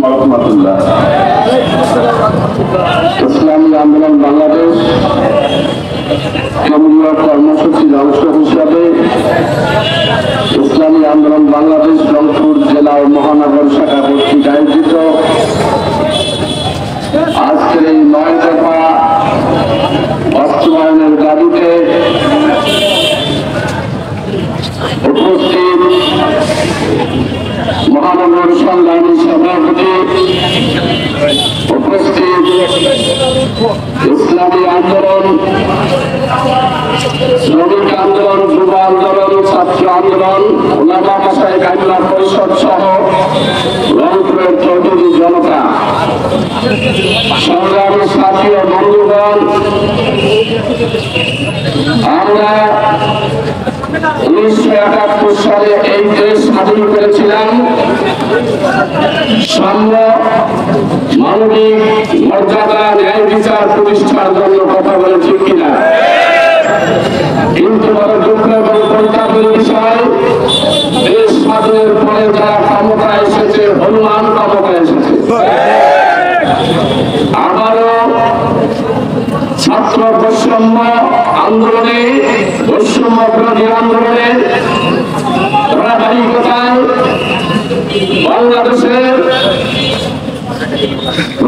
ওয়া রাহমাতুল্লাহ। ইসলামী আন্দোলন বাংলাদেশ কেন্দ্রীয় কর্মসূচির অংশ হিসাবে ইসলামী আন্দোলন বাংলাদেশ রংপুর জেলা ও মহানগর শাখা কর্তৃক আয়োজিত আজকের এই 9 দফা বাস্তবায়নের দাবিতে উপস্থিত মহানগর সংগ্রামী সভাপতি, উপস্থিত ইসলামী আন্দোলন, শ্রমিক আন্দোলন, যুব আন্দোলন, ছাত্র আন্দোলন, উলামা মাশায়েখ আইম্মা পরিষদ সহ রংপুরের চৌধুরী জনতা, সংগ্রামী সাথী ও বন্ধুগণ, আমরা 1971 সালে এই দেশ স্বাধীন করেছিলাম সাম্য, মানবিক মর্যাদা, ন্যায় বিচার প্রতিষ্ঠার জন্য। কথা বলে ঠিক কিনা? কিন্তু বড় দুঃখ এবং পরিতাপের বিষয়, দেশ স্বাধীনের পরে যারা ক্ষমতায় এসেছে, হনুমান ক্ষমতায় এসেছে। আবারও ছাত্র বৈষম্য আন্দোলনে, বৈষম্য বিরোধী আন্দোলনে ধারাবাহিকতায় বাংলাদেশের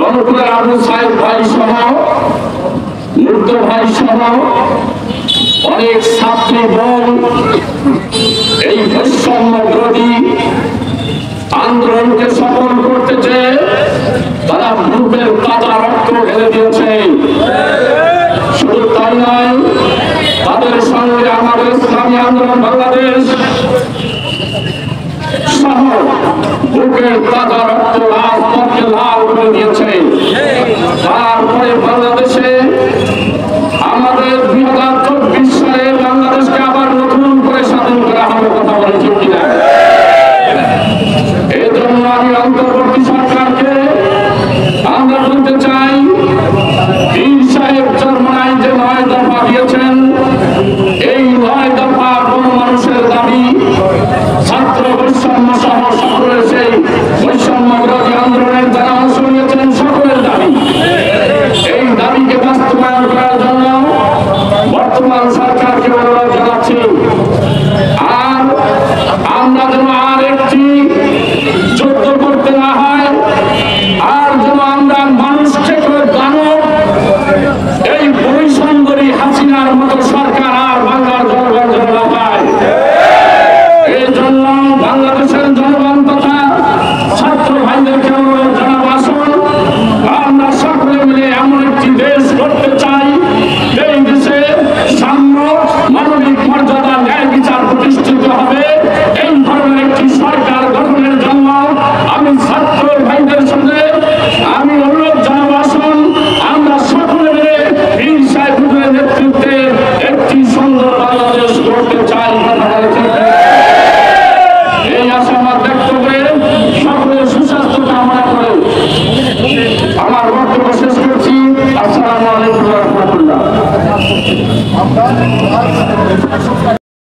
রংপুরের আবু সাইদ ভাই সহ, মুগ্ধ ভাই সহ অনেক ছাত্রী দল এই বৈষম্য বিরোধী আন্দোলনকে সফল করতে